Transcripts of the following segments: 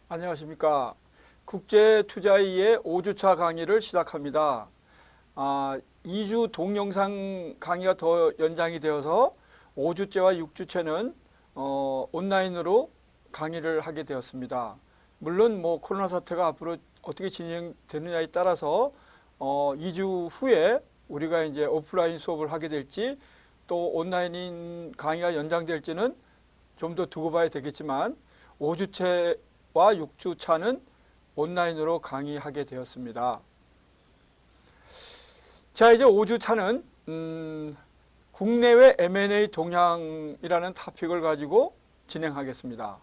안녕하십니까. 국제투자이의 5주차 강의를 시작합니다. 2주 동영상 강의가 더 연장이 되어서 5주째와 6주째는 온라인으로 강의를 하게 되었습니다. 물론 코로나 사태가 앞으로 어떻게 진행되느냐에 따라서 2주 후에 우리가 이제 오프라인 수업을 하게 될지 또 온라인 강의가 연장될지는 좀 더 두고 봐야 되겠지만 5주째와 6주차는 온라인으로 강의하게 되었습니다. 자, 이제 5주차는 국내외 M&A 동향이라는 토픽을 가지고 진행하겠습니다.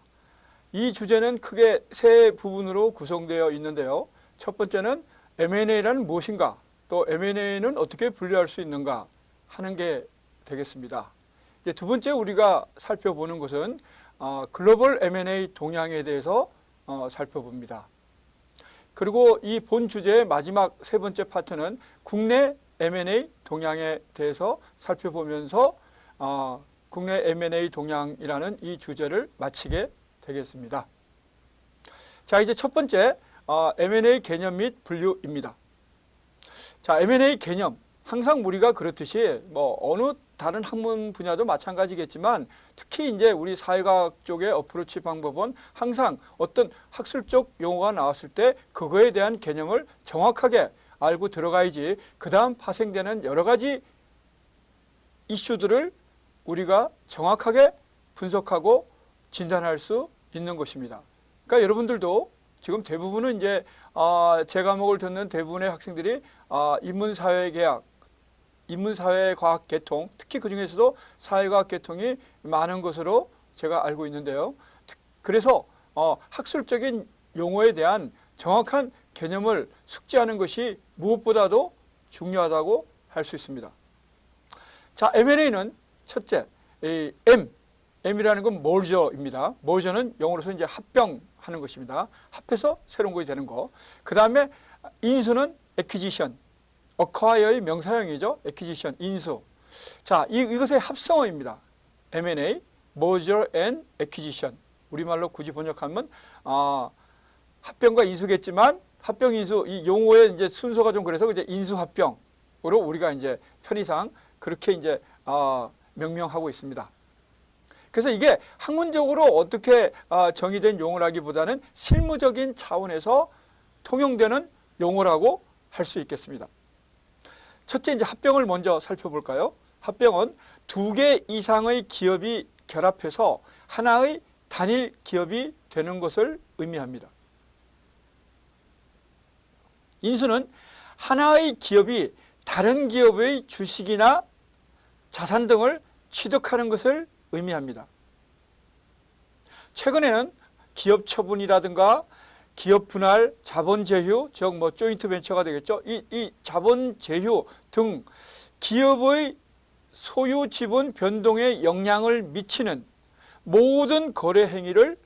이 주제는 크게 세 부분으로 구성되어 있는데요. 첫 번째는 M&A란 무엇인가, 또 M&A는 어떻게 분류할 수 있는가 하는 게 되겠습니다. 이제 두 번째 우리가 살펴보는 것은 글로벌 M&A 동향에 대해서 살펴봅니다. 그리고 이 본 주제의 마지막 세 번째 파트는 국내 M&A 동향에 대해서 살펴보면서 국내 M&A 동향이라는 이 주제를 마치게 되겠습니다. 자, 이제 첫 번째 M&A 개념 및 분류입니다. 자, M&A 개념, 항상 우리가 그렇듯이 어느 다른 학문 분야도 마찬가지겠지만 특히 이제 우리 사회과학 쪽의 어프로치 방법은 항상 어떤 학술적 용어가 나왔을 때 그거에 대한 개념을 정확하게 알고 들어가야지 그 다음 파생되는 여러 가지 이슈들을 우리가 정확하게 분석하고 진단할 수 있는 것입니다. 그러니까 여러분들도 지금 대부분은 이제 제 과목을 듣는 대부분의 학생들이 인문사회계학, 인문사회과학 계통, 특히 그 중에서도 사회과학 계통이 많은 것으로 제가 알고 있는데요. 그래서 학술적인 용어에 대한 정확한 개념을 숙지하는 것이 무엇보다도 중요하다고 할 수 있습니다. 자, M&A는 첫째, M이라는 건 merger입니다. merger는 영어로서 이제 합병하는 것입니다. 합해서 새로운 것이 되는 거. 그 다음에 인수는 acquisition, acquire의 명사형이죠. acquisition, 인수. 자, 이것의 합성어입니다. M&A, merger and acquisition. 우리말로 굳이 번역하면 합병과 인수겠지만 합병, 인수 이 용어의 이제 순서가 좀 그래서 이제 인수 합병으로 우리가 이제 편의상 그렇게 이제 명명하고 있습니다. 그래서 이게 학문적으로 어떻게 정의된 용어라기보다는 실무적인 차원에서 통용되는 용어라고 할 수 있겠습니다. 첫째, 이제 합병을 먼저 살펴볼까요? 합병은 두 개 이상의 기업이 결합해서 하나의 단일 기업이 되는 것을 의미합니다. 인수는 하나의 기업이 다른 기업의 주식이나 자산 등을 취득하는 것을 의미합니다. 최근에는 기업 처분이라든가 기업 분할, 자본 제휴, 즉 조인트 벤처가 되겠죠. 이 자본 제휴 등 기업의 소유 지분 변동에 영향을 미치는 모든 거래 행위를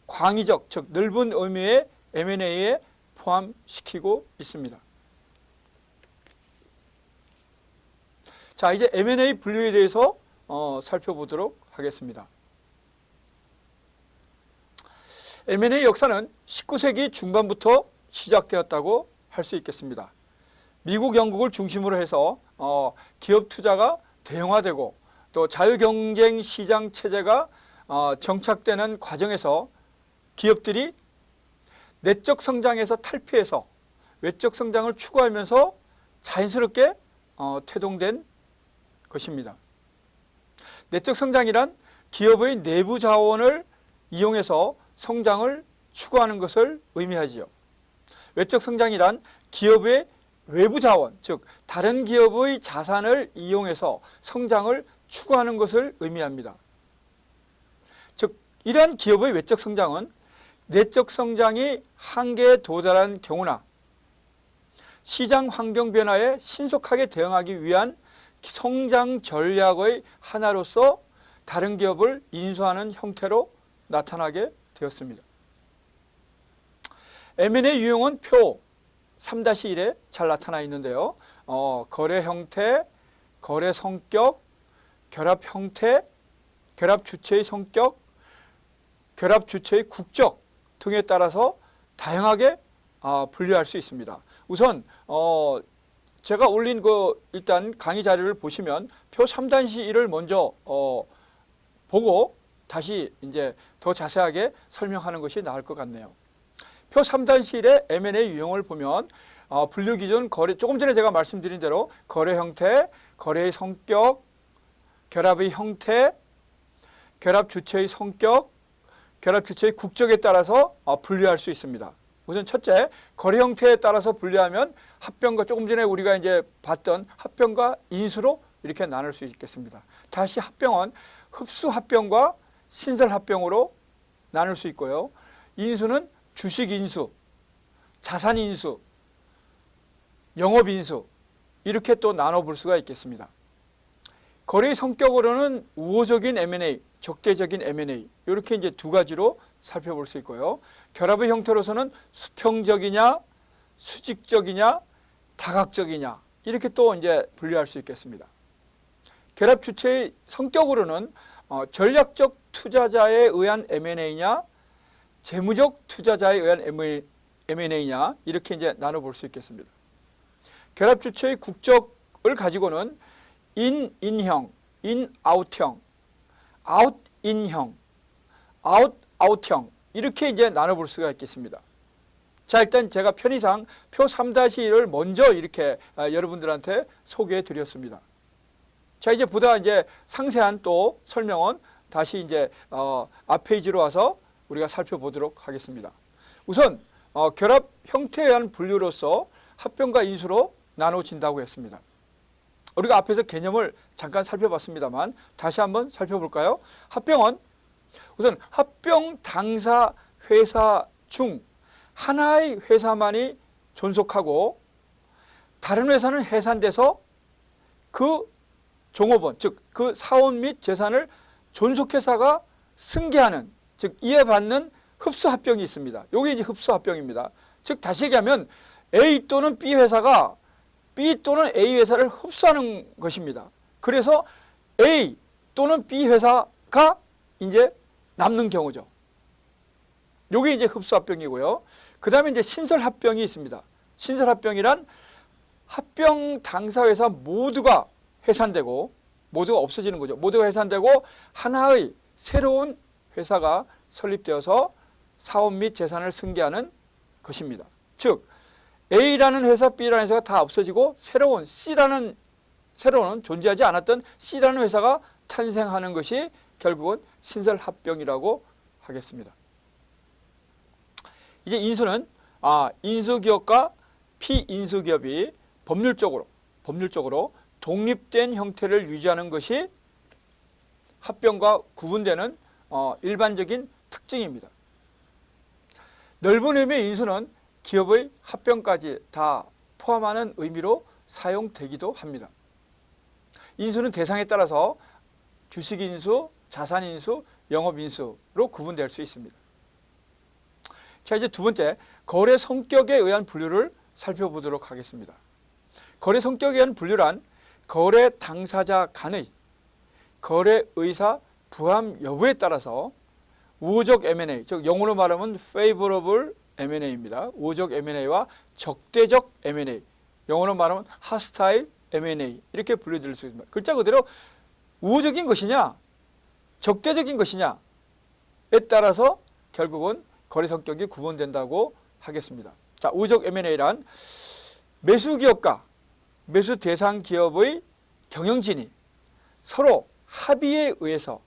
광의적, 즉 넓은 의미의 M&A에 포함시키고 있습니다. 자, 이제 M&A 분류에 대해서 살펴보도록 하겠습니다. M&A 역사는 19세기 중반부터 시작되었다고 할 수 있겠습니다. 미국, 영국을 중심으로 해서 기업 투자가 대형화되고 또 자유경쟁 시장 체제가 정착되는 과정에서 기업들이 내적 성장에서 탈피해서 외적 성장을 추구하면서 자연스럽게 태동된 것입니다. 내적 성장이란 기업의 내부 자원을 이용해서 성장을 추구하는 것을 의미하지요. 외적 성장이란 기업의 외부 자원, 즉 다른 기업의 자산을 이용해서 성장을 추구하는 것을 의미합니다. 즉 이러한 기업의 외적 성장은 내적 성장이 한계에 도달한 경우나 시장 환경 변화에 신속하게 대응하기 위한 성장 전략의 하나로서 다른 기업을 인수하는 형태로 나타나게 되었습니다. M&A 유형은 표 3-1에 잘 나타나 있는데요. 거래 형태, 거래 성격, 결합 형태, 결합 주체의 성격, 결합 주체의 국적, 등에 따라서 다양하게 분류할 수 있습니다. 우선 제가 올린 일단 강의 자료를 보시면 표 3-1을 먼저 보고 다시 이제 더 자세하게 설명하는 것이 나을 것 같네요. 표 3-1의 M&A 유형을 보면 분류 기준 거래, 조금 전에 제가 말씀드린 대로 거래 형태, 거래의 성격, 결합의 형태, 결합 주체의 성격, 결합 주체의 국적에 따라서 분류할 수 있습니다. 우선 첫째, 거래 형태에 따라서 분류하면 합병과, 조금 전에 우리가 이제 봤던 합병과 인수로 이렇게 나눌 수 있겠습니다. 다시 합병은 흡수 합병과 신설 합병으로 나눌 수 있고요. 인수는 주식 인수, 자산 인수, 영업 인수, 이렇게 또 나눠볼 수가 있겠습니다. 거래의 성격으로는 우호적인 M&A, 적대적인 M&A, 이렇게 이제 두 가지로 살펴볼 수 있고요. 결합의 형태로서는 수평적이냐, 수직적이냐, 다각적이냐, 이렇게 또 이제 분류할 수 있겠습니다. 결합 주체의 성격으로는 전략적 투자자에 의한 M&A냐, 재무적 투자자에 의한 M&A냐, 이렇게 이제 나눠볼 수 있겠습니다. 결합 주체의 국적을 가지고는 인형, 인아웃형, 아웃인형, 아웃아웃형, 이렇게 이제 나눠볼 수가 있겠습니다. 자, 일단 제가 편의상 표 3-1을 먼저 이렇게 여러분들한테 소개해 드렸습니다. 자, 이제 보다 이제 상세한 또 설명은 다시 이제 앞 페이지로 와서 우리가 살펴보도록 하겠습니다. 우선 결합 형태에 의한 분류로서 합병과 인수로 나눠진다고 했습니다. 우리가 앞에서 개념을 잠깐 살펴봤습니다만 다시 한번 살펴볼까요? 합병은 우선 합병 당사 회사 중 하나의 회사만이 존속하고 다른 회사는 해산돼서 그 종업원, 즉 그 사원 및 재산을 존속회사가 승계하는, 즉 이해받는 흡수합병이 있습니다. 이게 이제 흡수합병입니다. 즉 다시 얘기하면 A 또는 B 회사가 B 또는 A 회사를 흡수하는 것입니다. 그래서 A 또는 B 회사가 이제 남는 경우죠. 이게 이제 흡수합병이고요. 그 다음에 이제 신설합병이 있습니다. 신설합병이란 합병 당사회사 모두가 해산되고, 모두가 없어지는 거죠. 모두가 해산되고 하나의 새로운 회사가 설립되어서 사원 및 재산을 승계하는 것입니다. 즉 A라는 회사, B라는 회사가 다 없어지고 새로운 C라는, 새로운 존재하지 않았던 C라는 회사가 탄생하는 것이 결국은 신설합병이라고 하겠습니다. 이제 인수는 인수기업과 피인수기업이 법률적으로 독립된 형태를 유지하는 것이 합병과 구분되는 일반적인 특징입니다. 넓은 의미의 인수는 기업의 합병까지 다 포함하는 의미로 사용되기도 합니다. 인수는 대상에 따라서 주식인수, 자산인수, 영업인수로 구분될 수 있습니다. 자, 이제 두 번째, 거래 성격에 의한 분류를 살펴보도록 하겠습니다. 거래 성격에 의한 분류란 거래 당사자 간의 거래 의사 부합 여부에 따라서 우호적 M&A, 즉 영어로 말하면 favorable M&A입니다. 우호적 M&A와 적대적 M&A, 영어로 말하면 hostile M&A, 이렇게 분류될 수 있습니다. 글자 그대로 우호적인 것이냐, 적대적인 것이냐에 따라서 결국은 거래 성격이 구분된다고 하겠습니다. 자, 우호적 M&A란 매수 기업과 매수 대상 기업의 경영진이 서로 합의에 의해서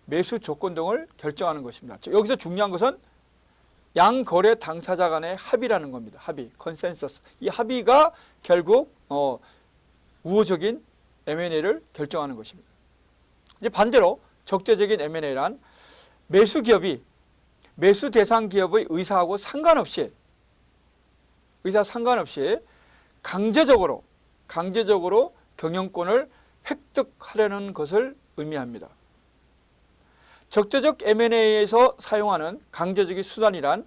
매수 조건 등을 결정하는 것입니다. 여기서 중요한 것은 양거래 당사자 간의 합의라는 겁니다. 합의, 컨센서스. 이 합의가 결국 우호적인 M&A를 결정하는 것입니다. 이제 반대로 적대적인 M&A란 매수 기업이 매수 대상 기업의 의사하고 상관없이 강제적으로 경영권을 획득하려는 것을 의미합니다. 적대적 M&A에서 사용하는 강제적인 수단이란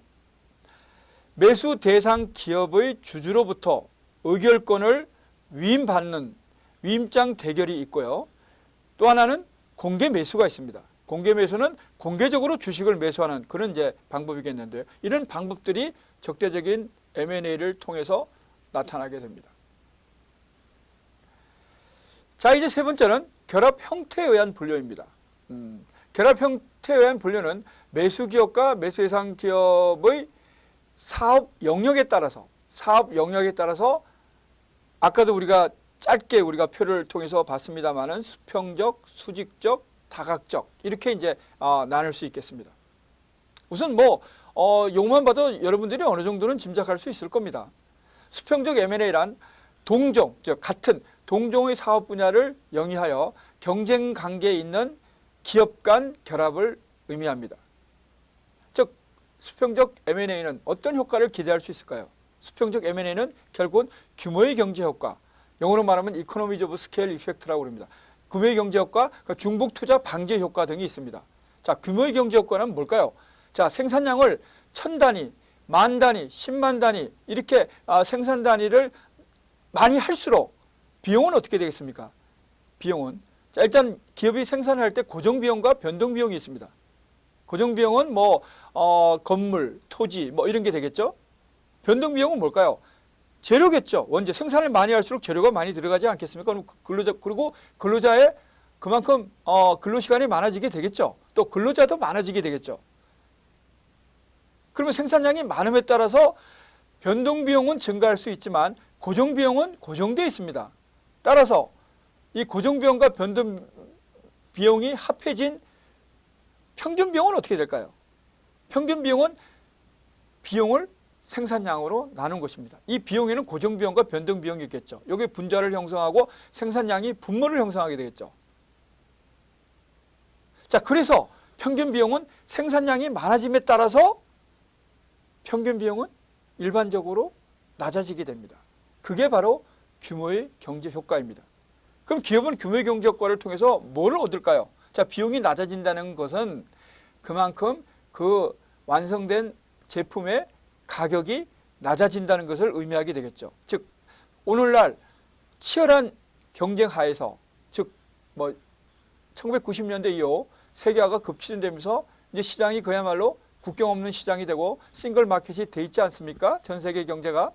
매수 대상 기업의 주주로부터 의결권을 위임받는 위임장 대결이 있고요. 또 하나는 공개 매수가 있습니다. 공개 매수는 공개적으로 주식을 매수하는 그런 이제 방법이겠는데요. 이런 방법들이 적대적인 M&A를 통해서 나타나게 됩니다. 자, 이제 세 번째는 결합 형태에 의한 분류입니다. 결합 형태에 의한 분류는 매수 기업과 매수 대상 기업의 사업 영역에 따라서 아까도 우리가 짧게 우리가 표를 통해서 봤습니다만은 수평적, 수직적, 다각적 이렇게 이제 나눌 수 있겠습니다. 우선 요것만 봐도 여러분들이 어느 정도는 짐작할 수 있을 겁니다. 수평적 M&A란 동종, 즉 같은 동종의 사업 분야를 영위하여 경쟁 관계에 있는 기업 간 결합을 의미합니다. 즉 수평적 M&A는 어떤 효과를 기대할 수 있을까요? 수평적 M&A는 결국은 규모의 경제 효과, 영어로 말하면 이코노미즈 오브 스케일 이펙트라고 합니다. 규모의 경제 효과, 중복 투자 방지 효과 등이 있습니다. 자, 규모의 경제 효과는 뭘까요? 자, 생산량을 1000단위, 10,000단위, 10만 단위 이렇게 생산 단위를 많이 할수록 비용은 어떻게 되겠습니까? 비용은 자, 일단 기업이 생산을 할 때 고정 비용과 변동 비용이 있습니다. 고정 비용은 건물, 토지 이런 게 되겠죠. 변동 비용은 뭘까요? 재료겠죠. 원재 생산을 많이 할수록 재료가 많이 들어가지 않겠습니까? 그리고 근로자의 그만큼 근로 시간이 많아지게 되겠죠. 또 근로자도 많아지게 되겠죠. 그러면 생산량이 많음에 따라서 변동 비용은 증가할 수 있지만 고정 비용은 고정되어 있습니다. 따라서 이 고정 비용과 변동 비용이 합해진 평균 비용은 어떻게 될까요? 평균 비용은 비용을 생산량으로 나눈 것입니다. 이 비용에는 고정 비용과 변동 비용이 있겠죠. 여기 분자를 형성하고 생산량이 분모를 형성하게 되겠죠. 자, 그래서 평균 비용은 생산량이 많아짐에 따라서 평균 비용은 일반적으로 낮아지게 됩니다. 그게 바로 규모의 경제 효과입니다. 그럼 기업은 규모의 경제 효과를 통해서 뭘 얻을까요? 자, 비용이 낮아진다는 것은 그만큼 그 완성된 제품의 가격이 낮아진다는 것을 의미하게 되겠죠. 즉 오늘날 치열한 경쟁 하에서 즉 1990년대 이후 세계화가 급진되면서 이제 시장이 그야말로 국경 없는 시장이 되고 싱글 마켓이 돼 있지 않습니까? 전 세계 경제가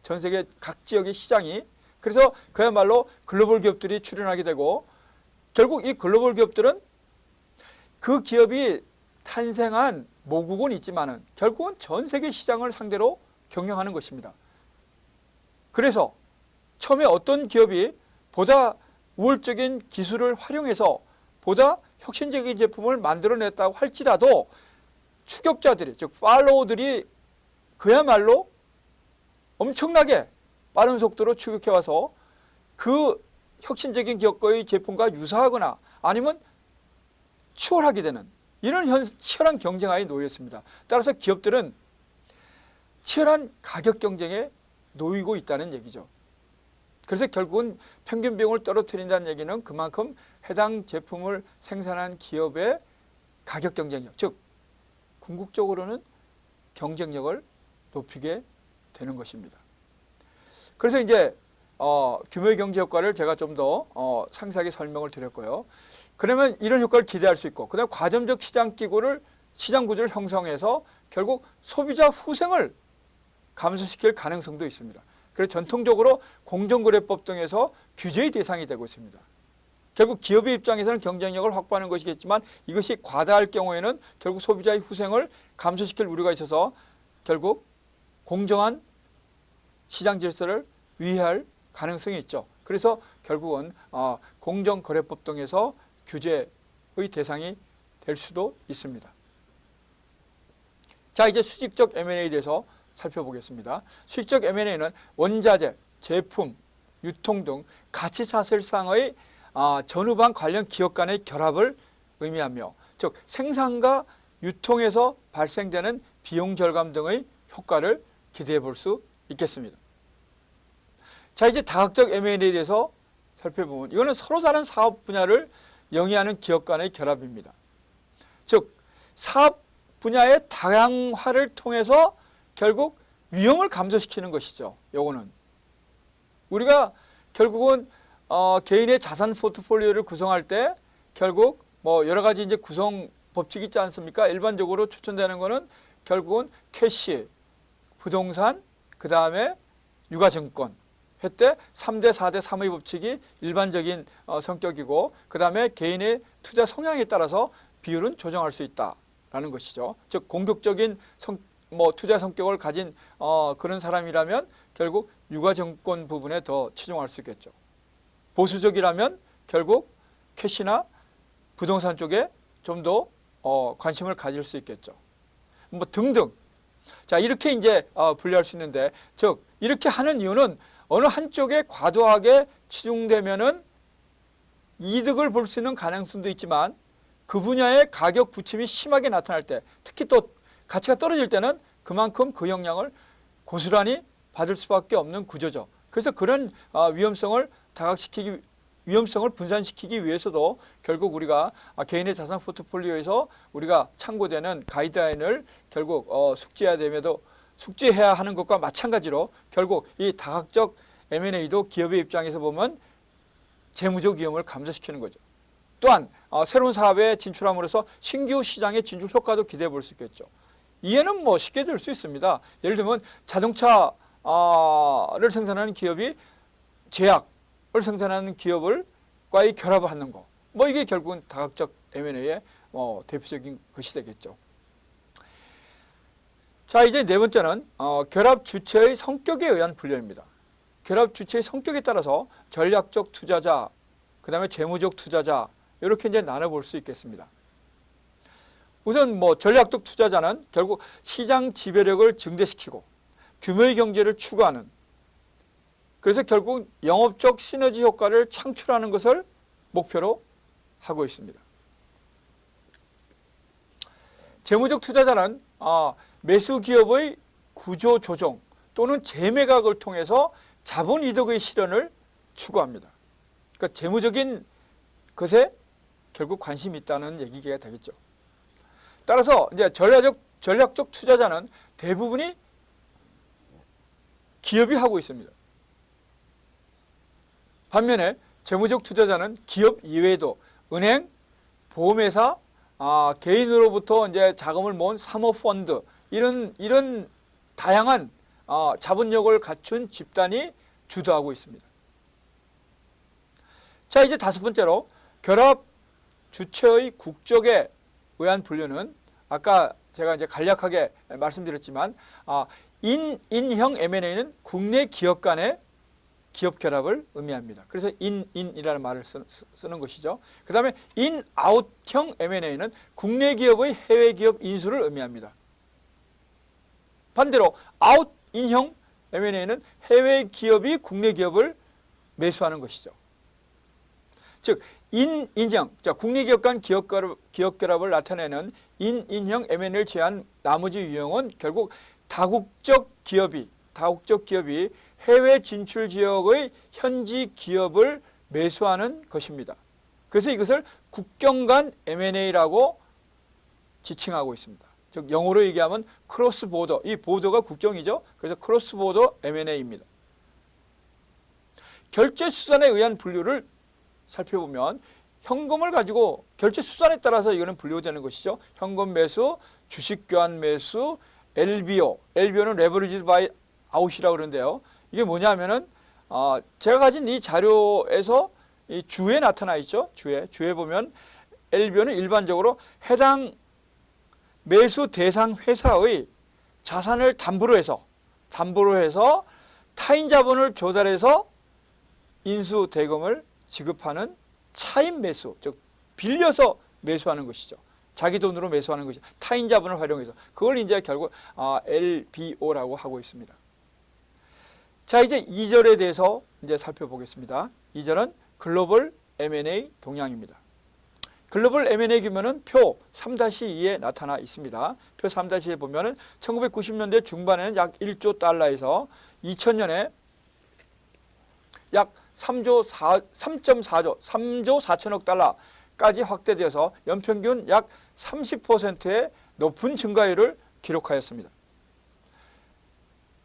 전 세계 각 지역의 시장이 그래서 그야말로 글로벌 기업들이 출현하게 되고 결국 이 글로벌 기업들은 그 기업이 탄생한 모국은 있지만은 결국은 전 세계 시장을 상대로 경영하는 것입니다. 그래서 처음에 어떤 기업이 보다 우월적인 기술을 활용해서 보다 혁신적인 제품을 만들어냈다고 할지라도 추격자들이 즉 팔로우들이 그야말로 엄청나게 빠른 속도로 추격해와서 그 혁신적인 기업과의 제품과 유사하거나 아니면 추월하게 되는 이런 치열한 경쟁하에 놓였습니다. 따라서 기업들은 치열한 가격 경쟁에 놓이고 있다는 얘기죠. 그래서 결국은 평균 비용을 떨어뜨린다는 얘기는 그만큼 해당 제품을 생산한 기업의 가격 경쟁력, 즉 궁극적으로는 경쟁력을 높이게 되는 것입니다. 그래서 이제 규모의 경제 효과를 제가 좀 더 상세하게 설명을 드렸고요. 그러면 이런 효과를 기대할 수 있고 그다음 과점적 시장 구조를 형성해서 결국 소비자 후생을 감소시킬 가능성도 있습니다. 그래서 전통적으로 공정거래법 등에서 규제의 대상이 되고 있습니다. 결국 기업의 입장에서는 경쟁력을 확보하는 것이겠지만 이것이 과다할 경우에는 결국 소비자의 후생을 감소시킬 우려가 있어서 결국 공정한 시장 질서를 위해할 가능성이 있죠. 그래서 결국은 공정거래법 등에서 규제의 대상이 될 수도 있습니다. 자, 이제 수직적 M&A에 대해서 살펴보겠습니다. 수직적 M&A는 원자재, 제품, 유통 등 가치사슬상의 전후방 관련 기업 간의 결합을 의미하며 즉 생산과 유통에서 발생되는 비용 절감 등의 효과를 기대해 볼 수 있겠습니다. 자, 이제 다각적 M&A에 대해서 살펴보면 이거는 서로 다른 사업 분야를 영위하는 기업 간의 결합입니다. 즉 사업 분야의 다양화를 통해서 결국 위험을 감소시키는 것이죠. 요거는 우리가 결국은 개인의 자산 포트폴리오를 구성할 때 결국 뭐 여러 가지 이제 구성 법칙이 있지 않습니까? 일반적으로 추천되는 거는 결국은 캐시, 부동산, 그 다음에 유가증권 했때 3대 4대 3의 법칙이 일반적인 성격이고, 그 다음에 개인의 투자 성향에 따라서 비율은 조정할 수 있다라는 것이죠. 즉 공격적인 투자 성격을 가진 그런 사람이라면 결국 유가증권 부분에 더 치중할 수 있겠죠. 보수적이라면 결국 캐시나 부동산 쪽에 좀 더 관심을 가질 수 있겠죠. 뭐 등등. 자, 이렇게 이제 분류할 수 있는데, 즉 이렇게 하는 이유는 어느 한쪽에 과도하게 치중되면은 이득을 볼 수 있는 가능성도 있지만, 그 분야의 가격 부침이 심하게 나타날 때, 특히 또 가치가 떨어질 때는 그만큼 그 영향을 고스란히 받을 수밖에 없는 구조죠. 그래서 그런 위험성을 분산시키기 위해서도 결국 우리가 개인의 자산 포트폴리오에서 우리가 참고되는 가이드라인을 결국 숙지해야 하는 것과 마찬가지로 결국 이 다각적 M&A도 기업의 입장에서 보면 재무적 위험을 감소시키는 거죠. 또한 새로운 사업에 진출함으로써 신규 시장의 진출 효과도 기대해 볼 수 있겠죠. 이해는 뭐 쉽게 될 수 있습니다. 예를 들면 자동차를 생산하는 기업이 제약을 생산하는 기업과의 결합을 하는 거. 뭐 이게 결국은 다각적 M&A의 대표적인 것이 되겠죠. 자, 이제 네 번째는 결합 주체의 성격에 의한 분류입니다. 결합 주체의 성격에 따라서 전략적 투자자, 그 다음에 재무적 투자자, 이렇게 이제 나눠볼 수 있겠습니다. 우선 전략적 투자자는 결국 시장 지배력을 증대시키고 규모의 경제를 추구하는, 그래서 결국 영업적 시너지 효과를 창출하는 것을 목표로 하고 있습니다. 재무적 투자자는 매수 기업의 구조 조정 또는 재매각을 통해서 자본 이득의 실현을 추구합니다. 그러니까 재무적인 것에 결국 관심이 있다는 얘기가 되겠죠. 따라서 이제 전략적 투자자는 대부분이 기업이 하고 있습니다. 반면에 재무적 투자자는 기업 이외에도 은행, 보험회사, 개인으로부터 이제 자금을 모은 사모펀드, 이런 다양한 자본력을 갖춘 집단이 주도하고 있습니다. 자, 이제 다섯 번째로 결합 주체의 국적에 의한 분류는 아까 제가 이제 간략하게 말씀드렸지만 인형 M&A는 국내 기업 간의 기업 결합을 의미합니다. 그래서 인이라는 말을 쓰는 것이죠. 그 다음에 인아웃형 M&A는 국내 기업의 해외 기업 인수를 의미합니다. 반대로 아웃인형 M&A는 해외 기업이 국내 기업을 매수하는 것이죠. 즉 인형, 국내 기업 간 기업 결합을 나타내는 인형 M&A를 제한 나머지 유형은 결국 다국적 기업이 해외 진출 지역의 현지 기업을 매수하는 것입니다. 그래서 이것을 국경 간 M&A라고 지칭하고 있습니다. 즉 영어로 얘기하면 크로스 보더, 이 보더가 국경이죠. 그래서 크로스 보더 M&A입니다. 결제 수단에 의한 분류를 살펴보면 현금을 가지고 결제 수단에 따라서 이거는 분류되는 것이죠. 현금 매수, 주식 교환 매수, LBO는 레버리지 바이 아웃이라고 그러는데요. 이게 뭐냐면은 제가 가진 이 자료에서 이 주에 나타나 있죠. 주에 보면 LBO는 일반적으로 해당 매수 대상 회사의 자산을 담보로 해서 타인 자본을 조달해서 인수 대금을 지급하는 차입 매수, 즉 빌려서 매수하는 것이죠. 자기 돈으로 매수하는 것이 타인 자본을 활용해서, 그걸 이제 결국 LBO라고 하고 있습니다. 자, 이제 2절에 대해서 이제 살펴보겠습니다. 2절은 글로벌 M&A 동향입니다. 글로벌 M&A 규모는 표 3-2에 나타나 있습니다. 표 3-2에 보면은 1990년대 중반에는 약 1조 달러에서 2000년에 약 3조 4천억 달러까지 확대되어서 연평균 약 30%의 높은 증가율을 기록하였습니다.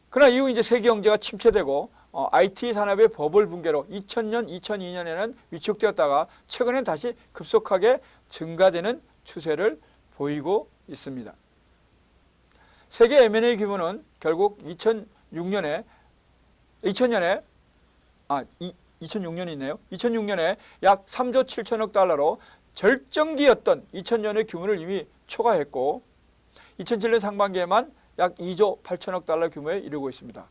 그러나 이후 이제 세계 경제가 침체되고 IT 산업의 버블 붕괴로 2000년, 2002년에는 위축되었다가 최근엔 다시 급속하게 증가되는 추세를 보이고 있습니다. 세계 M&A 규모는 결국 2006년에 2006년에 약 3조 7천억 달러로 절정기였던 2000년의 규모를 이미 초과했고 2007년 상반기에만 약 2조 8천억 달러 규모에 이르고 있습니다.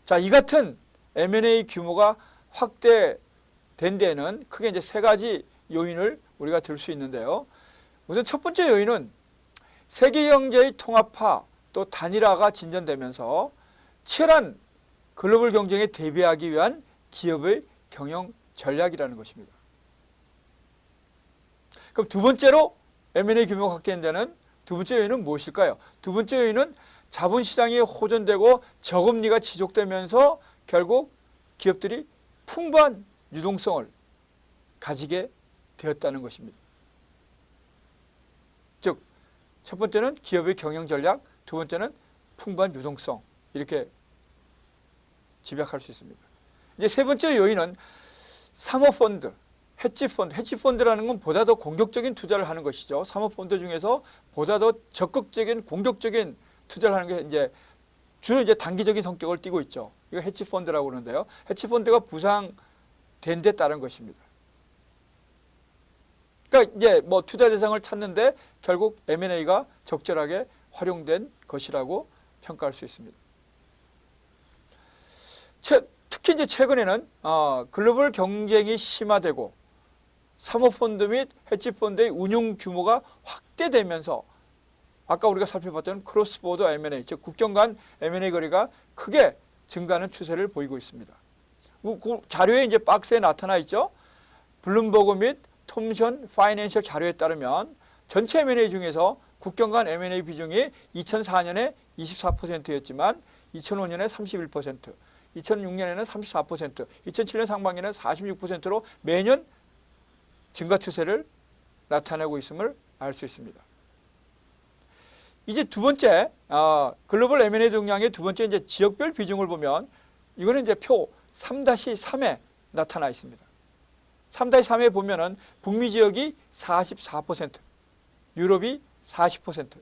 자, 이 같은 M&A 규모가 확대된 데에는 크게 이제 세 가지 요인을 우리가 들 수 있는데요. 우선 첫 번째 요인은 세계 경제의 통합화 또 단일화가 진전되면서 치열한 글로벌 경쟁에 대비하기 위한 기업의 경영 전략이라는 것입니다. 그럼 두 번째로 M&A 규모가 확대된 데는 두 번째 요인은 무엇일까요? 두 번째 요인은 자본시장이 호전되고 저금리가 지속되면서 결국 기업들이 풍부한 유동성을 가지게 되었다는 것입니다. 즉, 첫 번째는 기업의 경영 전략, 두 번째는 풍부한 유동성, 이렇게 집약할 수 있습니다. 이제 세 번째 요인은 사모펀드, 헤지펀드라는 건 보다 더 공격적인 투자를 하는 것이죠. 사모펀드 중에서 보다 더 적극적인 공격적인 투자를 하는 게 이제 주로 이제 단기적인 성격을 띠고 있죠. 이거 헤지펀드라고 그러는데요. 헤지펀드가 부상된 데 따른 것입니다. 그러니까 이제 뭐 투자 대상을 찾는데 결국 M&A가 적절하게 활용된 것이라고 평가할 수 있습니다. 특히 이제 최근에는 글로벌 경쟁이 심화되고 사모펀드 및 헤지펀드의 운용 규모가 확대되면서 아까 우리가 살펴봤던 크로스보더 M&A, 즉 국경 간 M&A 거래가 크게 증가하는 추세를 보이고 있습니다. 그 자료에 이제 박스에 나타나 있죠. 블룸버그 및 톰슨 파이낸셜 자료에 따르면 전체 M&A 중에서 국경 간 M&A 비중이 2004년에 24%였지만 2005년에 31%, 2006년에는 34%, 2007년 상반기에는 46%로 매년 증가 추세를 나타내고 있음을 알 수 있습니다. 이제 두 번째, 글로벌 M&A 동향의 두 번째 이제 지역별 비중을 보면 이거는 이제 표 3-3에 나타나 있습니다. 3-3에 보면은 북미 지역이 44%, 유럽이 40%,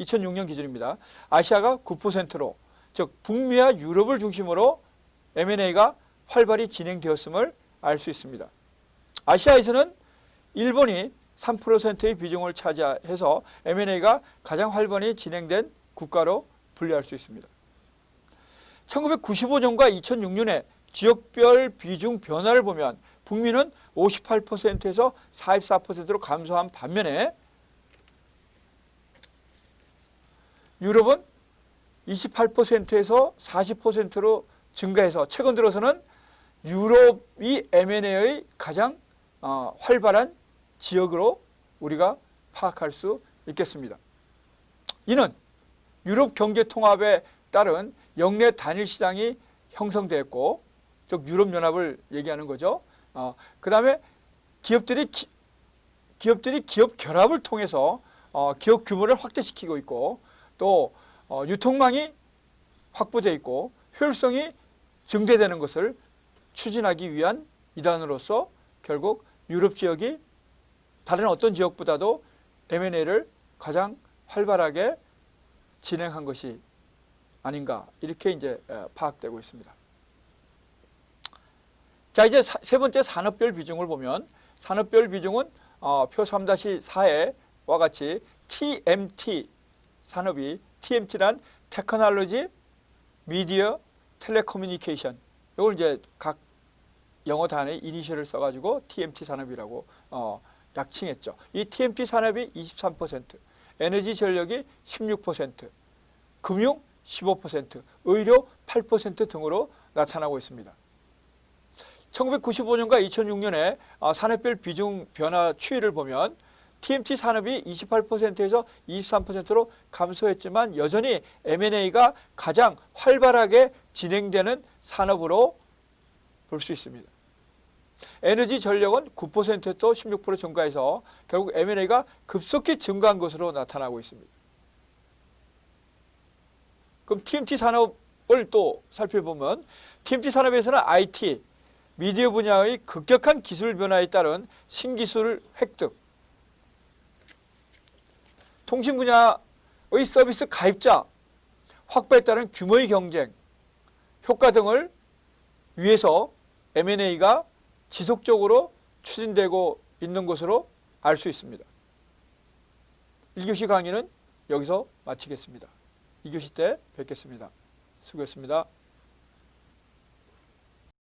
2006년 기준입니다. 아시아가 9%로, 즉 북미와 유럽을 중심으로 M&A가 활발히 진행되었음을 알 수 있습니다. 아시아에서는 일본이 3%의 비중을 차지해서 M&A가 가장 활발히 진행된 국가로 분류할 수 있습니다. 1995년과 2006년의 지역별 비중 변화를 보면 북미는 58%에서 44%로 감소한 반면에 유럽은 28%에서 40%로 증가해서 최근 들어서는 유럽이 M&A의 가장 활발한 지역으로 우리가 파악할 수 있겠습니다. 이는 유럽 경제 통합에 따른 역내 단일 시장이 형성되었고, 즉 유럽연합을 얘기하는 거죠. 그 다음에 기업들이 기업 결합을 통해서 기업 규모를 확대시키고 있고, 또 유통망이 확보되어 있고 효율성이 증대되는 것을 추진하기 위한 일환으로서 결국 유럽 지역이 다른 어떤 지역보다도 M&A를 가장 활발하게 진행한 것이 아닌가, 이렇게 이제 파악되고 있습니다. 자, 이제 세 번째 산업별 비중을 보면 산업별 비중은 표 3-4에와 같이 TMT 산업이, TMT란 테크놀로지, 미디어, 텔레커뮤니케이션, 이걸 이제 각 영어 단어의 이니셜을 써가지고 TMT 산업이라고 약칭했죠. 이 TMT 산업이 23%, 에너지 전력이 16%, 금융 15%, 의료 8% 등으로 나타나고 있습니다. 1995년과 2006년에 산업별 비중 변화 추이를 보면 TMT 산업이 28%에서 23%로 감소했지만 여전히 M&A가 가장 활발하게 진행되는 산업으로 볼 수 있습니다. 에너지 전력은 9%또 16% 증가해서 결국 M&A가 급속히 증가한 것으로 나타나고 있습니다. 그럼 TMT 산업을 또 살펴보면 TMT 산업에서는 IT, 미디어 분야의 급격한 기술 변화에 따른 신기술 획득, 통신 분야의 서비스 가입자 확보에 따른 규모의 경쟁, 효과 등을 위해서 M&A가 지속적으로 추진되고 있는 것으로 알 수 있습니다. 1교시 강의는 여기서 마치겠습니다. 2교시 때 뵙겠습니다. 수고했습니다.